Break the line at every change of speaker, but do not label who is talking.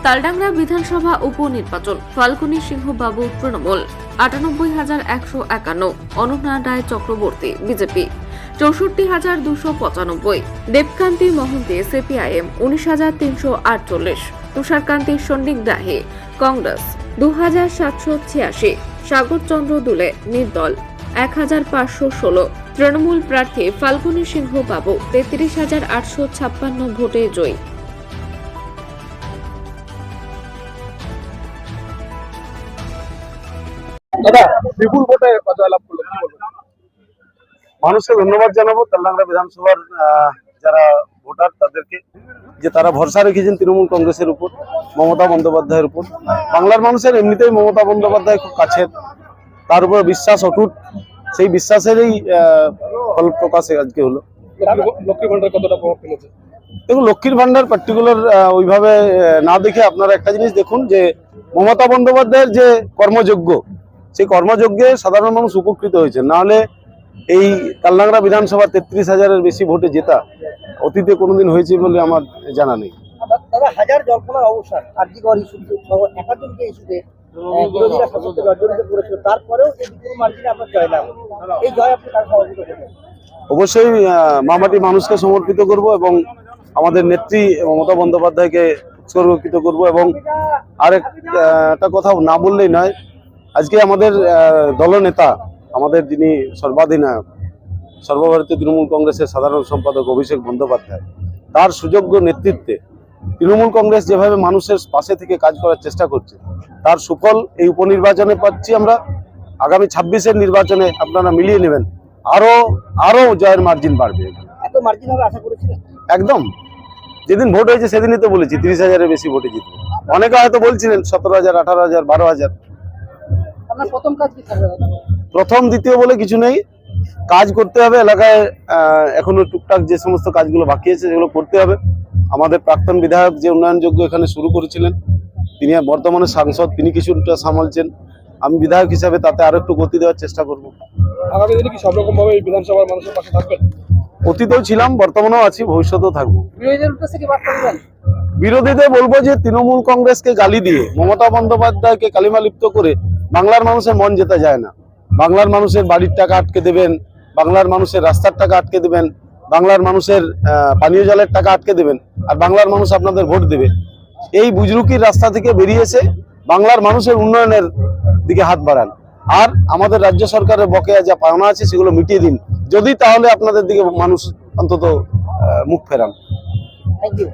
তালডাংরা বিধানসভা উপনির্বাচন। ফাল্গুনী সিংহ বাবু তৃণমূল 98,151, অনন্যা রায় Chakraborty BJP 64,295, দেবকান্তি Mohanty CPIM 19,348, Tusharkanti সন্দিগ্ধাহে Congress 2,786, সাগর চন্দ্র দুলে নির্দল 1,516, তৃণমূল প্রার্থী ফাল্গুনী সিংহ বাবু 33,856 ভোটে জয়ী।
দাদা বিপুল ভোটে জয়লাভ করলেন, কি বলবেন?
মানুষকে ধন্যবাদ জানাবো তালডাংরা বিধানসভার যারা ভোটার তাদেরকে, যে তারা ভরসা রেখেছেন তৃণমূল কংগ্রেসের উপর, মমতা বন্দ্যোপাধ্যায়ের উপর। বাংলার মানুষের এমনিতেই মমতা বন্দ্যোপাধ্যায় খুব কাছের, তার উপর বিশ্বাস অটুট, সেই বিশ্বাসেরই ফল প্রকাশে আজকে হলো।
লক্ষ্মী ভান্ডার কতটা প্রভাব ফেলেছে?
দেখুন, লক্ষ্মীর ভান্ডার পার্টিকুলার ওইভাবে না দেখে আপনারা একটা জিনিস দেখুন, যে মমতা বন্দ্যোপাধ্যায়ের যে কর্মযোগ্য, সেই কর্মযজ্ঞে সাধারণ মানুষ উপকৃত হয়েছে। নাহলে এই তালডাংরা বিধানসভা 33,000-এর বেশি ভোটে জেতা অতীতে কোনোদিন হয়েছে বলে আমার জানা নেই।
দাদা, হাজার জল্পনার অবসান কার্যকর ইস্যুতে একাধিক ইস্যুতে বিরোধীরা শাসককে জর্জরিত করেছিল, তারপরেও এই বিপুল মার্জিনে আপনার জয়লাভ, এই জয় আপনি কার সমর্পিত করবেন?
অবশ্যই মামাটি মানুষকে সমর্পিত করব এবং আমাদের নেত্রী মমতা বন্দ্যোপাধ্যায়কে উৎসর্গিত করব। এবং আরেকটা কথা না বললেই নয়, আজকে আমাদের দলনেতা, আমাদের যিনি সর্বাধিনায়ক, সর্বভারতীয় তৃণমূল কংগ্রেসের সাধারণ সম্পাদক অভিষেক বন্দ্যোপাধ্যায়, তার সুযোগ্য নেতৃত্বে তৃণমূল কংগ্রেস যেভাবে মানুষের পাশে থেকে কাজ করার চেষ্টা করছে, তার সুফল এই উপনির্বাচনে পাচ্ছি আমরা। আগামী 26-এর নির্বাচনে আপনারা মিলিয়ে নেবেন, আরো জয়ের মার্জিন বাড়বে।
এত মার্জিন হবে আশা করেছিলেন?
একদম, যেদিন ভোট হয়েছে সেদিনই তো বলেছি 30,000-এর বেশি ভোটে জিতবে। অনেকে হয়তো বলছিলেন 17,000, 18,000, 12,000।
আপনার প্রথম কাজ কি থাকবে?
প্রথম দ্বিতীয় বলে কিছু নেই, কাজ করতে হবে। এলাকায় এখনো টুকটাক যে সমস্ত কাজগুলো বাকি আছে সেগুলো করতে হবে। আমাদের প্রাক্তন বিধায়ক যে উন্নয়নযোগ্য এখানে শুরু করেছিলেন, তিনি বর্তমানে সাংসদ, তিনি কিছুটা সামালছেন। আমি বিধায়ক হিসাবে তাতে আরো একটু গতি দেওয়ার চেষ্টা করব।
আগামী দিনে কি সব রকম ভাবে এই বিধানসভার মানুষের পাশে থাকবেন?
অতীতেও ছিলাম, বর্তমানেও আছি, ভবিষ্যতেও থাকবো।
বিরোধীদের উদ্দেশ্যে কি বার্তা দেবেন?
বিরোধীদের বলবো যে তৃণমূল কংগ্রেসকে গালি দিয়ে, মমতা বন্দ্যোপাধ্যায়কে কালিমা লিপ্ত করে বাংলার মানুষের মন জেতা যায় না। বাংলার মানুষের বাড়ির টাকা আটকে দেবেন, বাংলার মানুষের রাস্তার টাকা আটকে দেবেন, বাংলার মানুষের পানীয় জলের টাকা আটকে দেবেন, আর বাংলার মানুষ আপনাদের ভোট দেবে। এই বুজরুকির রাস্তা থেকে বেরিয়ে এসে বাংলার মানুষের উন্নয়নের দিকে হাত বাড়ান, আর আমাদের রাজ্য সরকারের বকেয়া যা পাওনা আছে সেগুলো মিটিয়ে দিন। যদি তাহলে আপনাদের দিকে মানুষ অন্তত মুখ ফেরান।
Thank you.